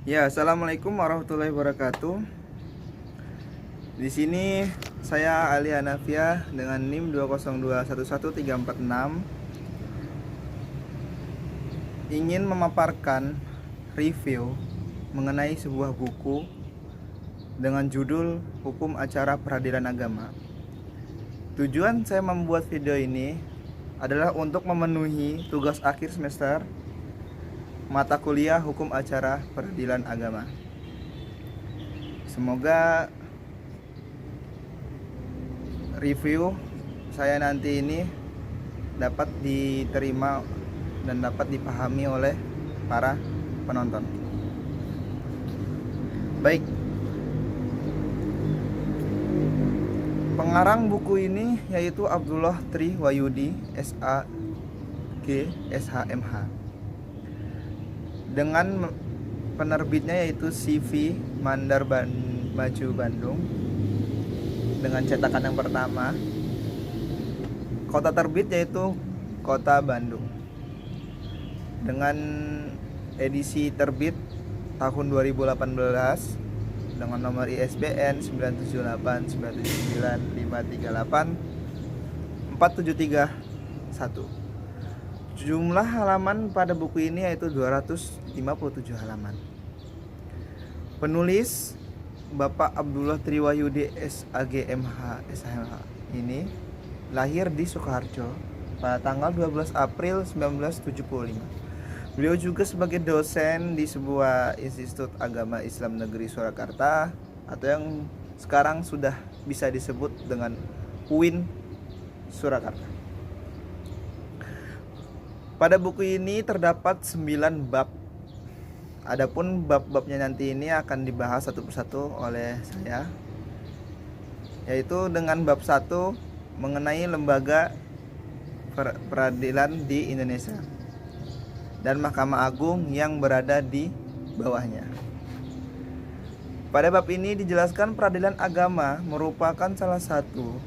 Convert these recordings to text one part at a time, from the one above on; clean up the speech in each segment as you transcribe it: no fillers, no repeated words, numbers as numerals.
Ya, assalamualaikum warahmatullahi wabarakatuh. Di sini saya Ali Hanafiah dengan NIM 202111346 ingin memaparkan review mengenai sebuah buku dengan judul Hukum Acara Peradilan Agama. Tujuan saya membuat video ini adalah untuk memenuhi tugas akhir semester mata kuliah Hukum Acara Peradilan Agama. Semoga review saya nanti ini dapat diterima dan dapat dipahami oleh para penonton. Baik, pengarang buku ini yaitu Abdullah Tri Wahyudi SAG SHMH, dengan penerbitnya yaitu CV Mandar Maju Bandung, dengan cetakan yang pertama. Kota terbit yaitu Kota Bandung, dengan edisi terbit tahun 2018 dengan nomor ISBN 9789385384731. Jumlah halaman pada buku ini yaitu 257 halaman. Penulis Bapak Abdullah Tri Wahyudi SAGMH SHMH ini lahir di Sukoharjo pada tanggal 12 April 1975. Beliau juga sebagai dosen di sebuah Institut Agama Islam Negeri Surakarta atau yang sekarang sudah bisa disebut dengan UIN Surakarta. Pada buku ini terdapat 9 bab. Adapun bab-babnya nanti ini akan dibahas satu persatu oleh saya, yaitu dengan bab 1 mengenai lembaga peradilan di Indonesia dan Mahkamah Agung yang berada di bawahnya. Pada bab ini dijelaskan peradilan agama merupakan salah satu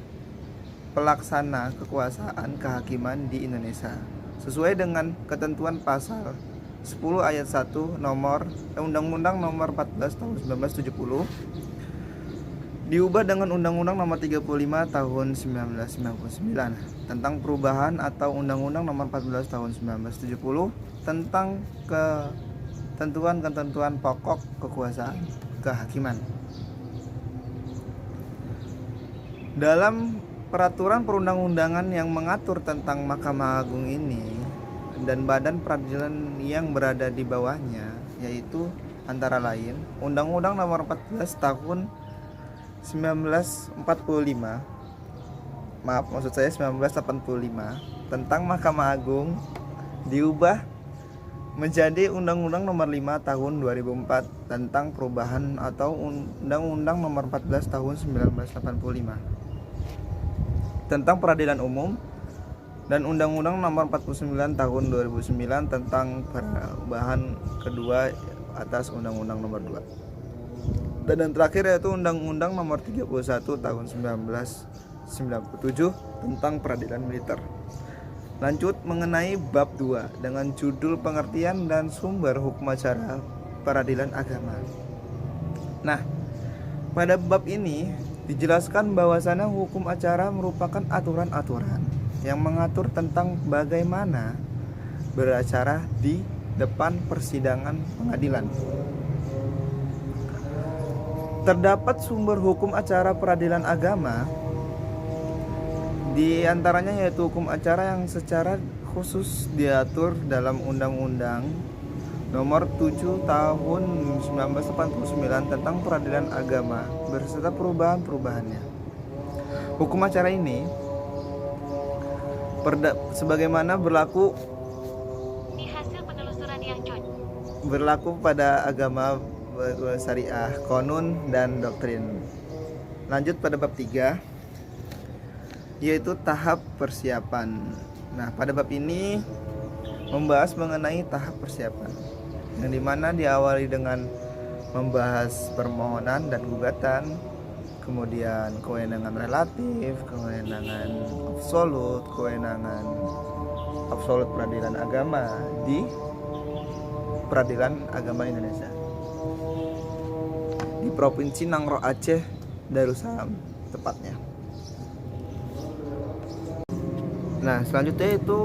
pelaksana kekuasaan kehakiman di Indonesia sesuai dengan ketentuan pasal 10 ayat 1 Undang-Undang nomor 14 tahun 1970 diubah dengan Undang-Undang nomor 35 tahun 1999 tentang perubahan atau Undang-Undang nomor 14 tahun 1970 tentang ketentuan-ketentuan pokok kekuasaan kehakiman. Dalam peraturan perundang-undangan yang mengatur tentang Mahkamah Agung ini dan badan peradilan yang berada di bawahnya, yaitu antara lain Undang-Undang nomor 14 tahun 1945 tentang Mahkamah Agung diubah menjadi Undang-Undang nomor 5 tahun 2004 tentang perubahan atau Undang-Undang nomor 14 tahun 1985 tentang peradilan umum dan Undang-Undang nomor 49 tahun 2009 tentang perubahan kedua atas Undang-Undang nomor 2. Dan yang terakhir yaitu Undang-Undang nomor 31 tahun 1997 tentang peradilan militer. Lanjut mengenai bab 2 dengan judul pengertian dan sumber hukum acara peradilan agama. Nah, pada bab ini dijelaskan bahwasannya hukum acara merupakan aturan-aturan yang mengatur tentang bagaimana beracara di depan persidangan pengadilan. Terdapat sumber hukum acara peradilan agama, di antaranya yaitu hukum acara yang secara khusus diatur dalam Undang-Undang nomor 7 tahun 1989 tentang peradilan agama beserta perubahan-perubahannya. Hukum acara ini sebagaimana berlaku pada agama syariah, konun dan doktrin. Lanjut pada bab 3 yaitu tahap persiapan. Nah, pada bab ini membahas mengenai tahap persiapan, yang dimana diawali dengan membahas permohonan dan gugatan, kemudian kewenangan relatif, kewenangan absolut peradilan agama di peradilan agama Indonesia. di Provinsi Nangro Aceh Darussalam tepatnya. Nah, selanjutnya itu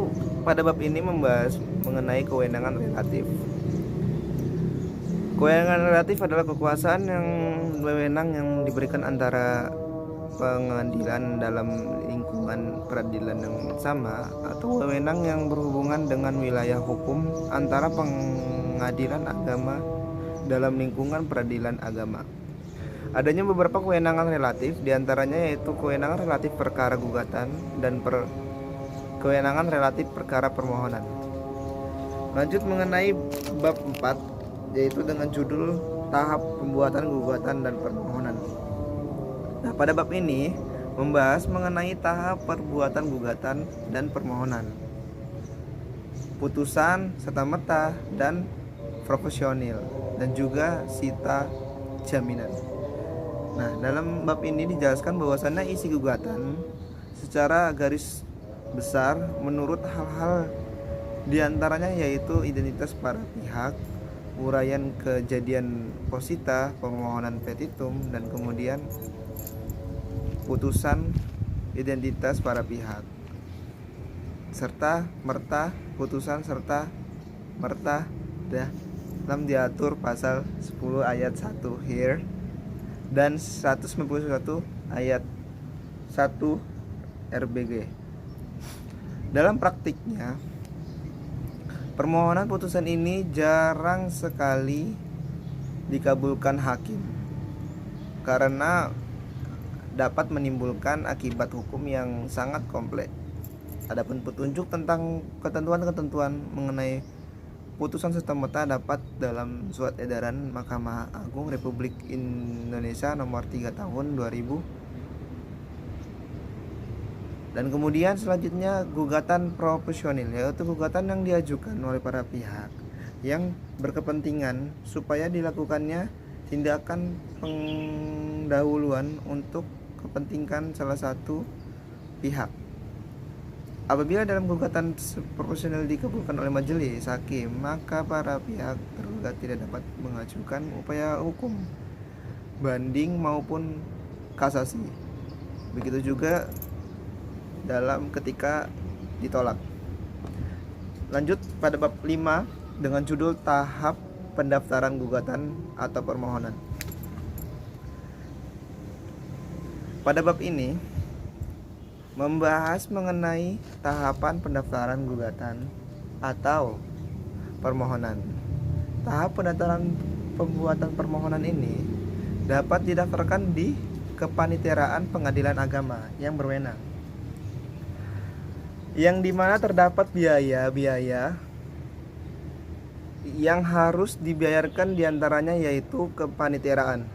pada bab ini membahas mengenai kewenangan relatif. Kewenangan relatif adalah kekuasaan yang wewenang yang diberikan antara pengadilan dalam lingkungan peradilan yang sama atau wewenang yang berhubungan dengan wilayah hukum antara pengadilan agama dalam lingkungan peradilan agama. Adanya beberapa kewenangan relatif, diantaranya yaitu kewenangan relatif perkara gugatan dan kewenangan relatif perkara permohonan. Lanjut mengenai bab 4, yaitu dengan judul tahap pembuatan gugatan dan permohonan. Nah, pada bab ini membahas mengenai tahap perbuatan gugatan dan permohonan, putusan serta-merta dan profesional, dan juga sita jaminan. Nah, dalam bab ini dijelaskan bahwasannya isi gugatan secara garis besar menurut hal-hal diantaranya yaitu identitas para pihak, uraian kejadian posita, permohonan petitum, dan kemudian putusan identitas para pihak, serta merta putusan serta merta dalam diatur pasal 10 ayat 1 here dan 191 ayat 1 RBG. Dalam praktiknya, permohonan putusan ini jarang sekali dikabulkan hakim karena dapat menimbulkan akibat hukum yang sangat kompleks. Adapun petunjuk tentang ketentuan-ketentuan mengenai putusan serta-merta dapat dalam Surat Edaran Mahkamah Agung Republik Indonesia nomor 3 tahun 2000. Dan kemudian selanjutnya gugatan profesional, yaitu gugatan yang diajukan oleh para pihak yang berkepentingan supaya dilakukannya tindakan pendahuluan untuk kepentingan salah satu pihak. Apabila dalam gugatan profesional dikabulkan oleh majelis hakim, maka para pihak tergugat tidak dapat mengajukan upaya hukum, banding maupun kasasi. Begitu juga dalam ketika ditolak. Lanjut pada bab 5 dengan judul tahap pendaftaran gugatan atau permohonan. Pada bab ini membahas mengenai tahapan pendaftaran gugatan atau permohonan. Tahap pendaftaran pembuatan permohonan ini dapat didaftarkan di kepaniteraan pengadilan agama yang berwenang, yang dimana terdapat biaya-biaya yang harus dibayarkan diantaranya yaitu kepaniteraan,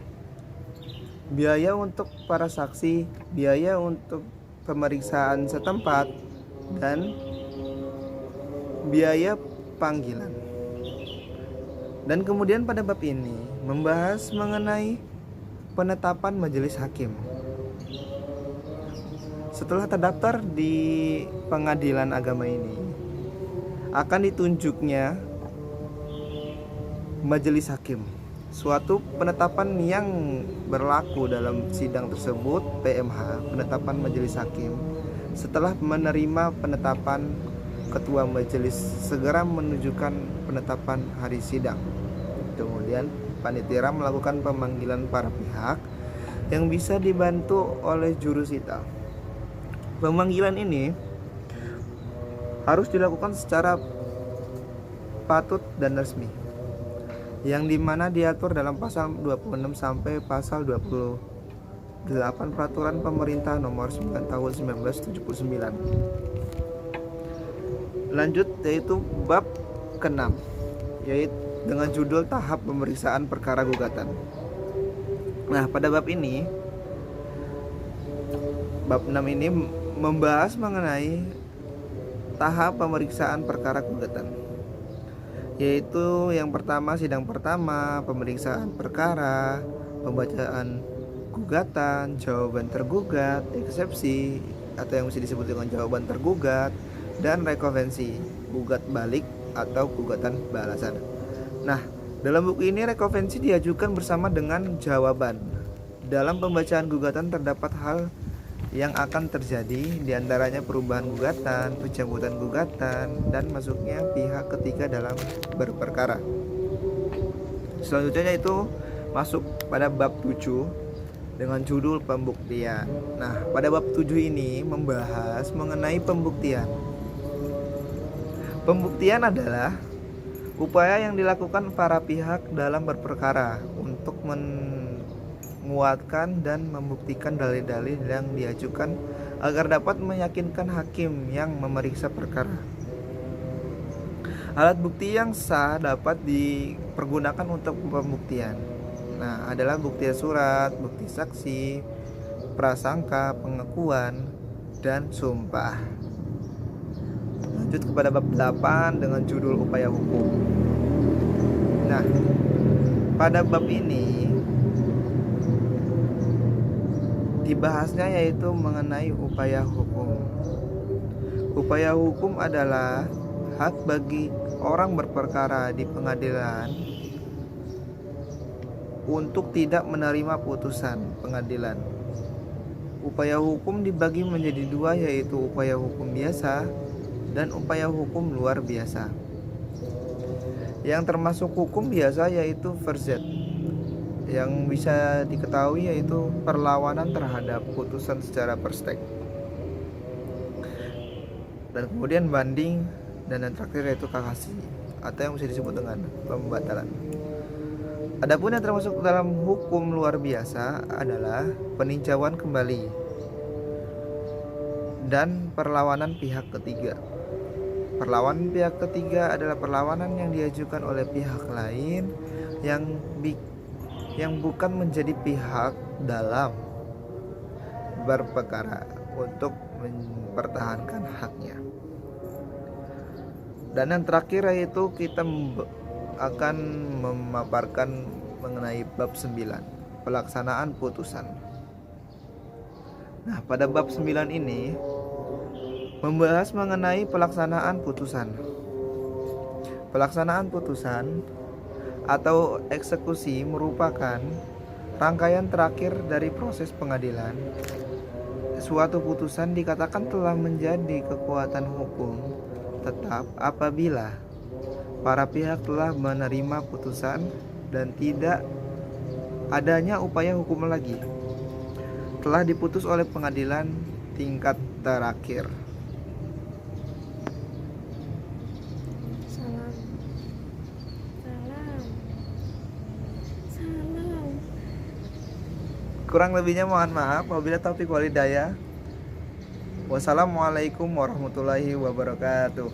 biaya untuk para saksi, biaya untuk pemeriksaan setempat, dan biaya panggilan. Dan kemudian pada bab ini membahas mengenai penetapan majelis hakim. Setelah terdaftar di pengadilan agama ini, akan ditunjuknya majelis hakim. Suatu penetapan yang berlaku dalam sidang tersebut, PMH, penetapan majelis hakim, setelah menerima penetapan ketua majelis segera menunjukkan penetapan hari sidang. Kemudian panitia melakukan pemanggilan para pihak yang bisa dibantu oleh jurusita. Pemanggilan ini harus dilakukan secara patut dan resmi, yang dimana diatur dalam pasal 26 sampai pasal 28 Peraturan Pemerintah Nomor 9 Tahun 1979. Lanjut yaitu bab ke-6, yaitu dengan judul tahap pemeriksaan perkara gugatan. Nah, pada bab ini, bab 6 ini membahas mengenai tahap pemeriksaan perkara gugatan, yaitu yang pertama sidang pertama, pemeriksaan perkara, pembacaan gugatan, jawaban tergugat, eksepsi atau yang bisa disebut dengan jawaban tergugat, dan rekonvensi, gugat balik atau gugatan balasan. Nah, Dalam buku ini rekovensi diajukan bersama dengan jawaban. Dalam pembacaan gugatan terdapat hal yang akan terjadi, diantaranya perubahan gugatan, pencabutan gugatan, dan masuknya pihak ketiga dalam berperkara. Selanjutnya yaitu masuk pada bab 7 dengan judul pembuktian. Nah, pada bab 7 ini membahas mengenai pembuktian. Pembuktian adalah upaya yang dilakukan para pihak dalam berperkara untuk menguatkan dan membuktikan dalil-dalil yang diajukan agar dapat meyakinkan hakim yang memeriksa perkara. Alat bukti yang sah dapat dipergunakan untuk pembuktian. Nah, adalah bukti surat, bukti saksi, prasangka, pengakuan, dan sumpah. Lanjut kepada bab 8 dengan judul upaya hukum. Nah, pada bab ini dibahasnya yaitu mengenai upaya hukum. Upaya hukum adalah hak bagi orang berperkara di pengadilan untuk tidak menerima putusan pengadilan. Upaya hukum dibagi menjadi dua, yaitu upaya hukum biasa dan upaya hukum luar biasa. Yang termasuk hukum biasa yaitu verzet, yang bisa diketahui yaitu perlawanan terhadap putusan secara perstek. Dan kemudian banding, dan yang terakhir yaitu kasasi atau yang bisa disebut dengan pembatalan. Adapun yang termasuk dalam hukum luar biasa adalah peninjauan kembali dan perlawanan pihak ketiga. Perlawanan pihak ketiga adalah perlawanan yang diajukan oleh pihak lain yang bukan menjadi pihak dalam berperkara untuk mempertahankan haknya. Dan yang terakhir yaitu kita akan memaparkan mengenai bab 9, pelaksanaan putusan. Nah, pada bab 9 ini membahas mengenai pelaksanaan putusan. Pelaksanaan putusan atau eksekusi merupakan rangkaian terakhir dari proses pengadilan. Suatu putusan dikatakan telah menjadi kekuatan hukum tetap apabila para pihak telah menerima putusan dan tidak adanya upaya hukum lagi, telah diputus oleh pengadilan tingkat terakhir. Kurang lebihnya mohon maaf. Wabillahi taufiq wal hidayah. Wassalamualaikum warahmatullahi wabarakatuh.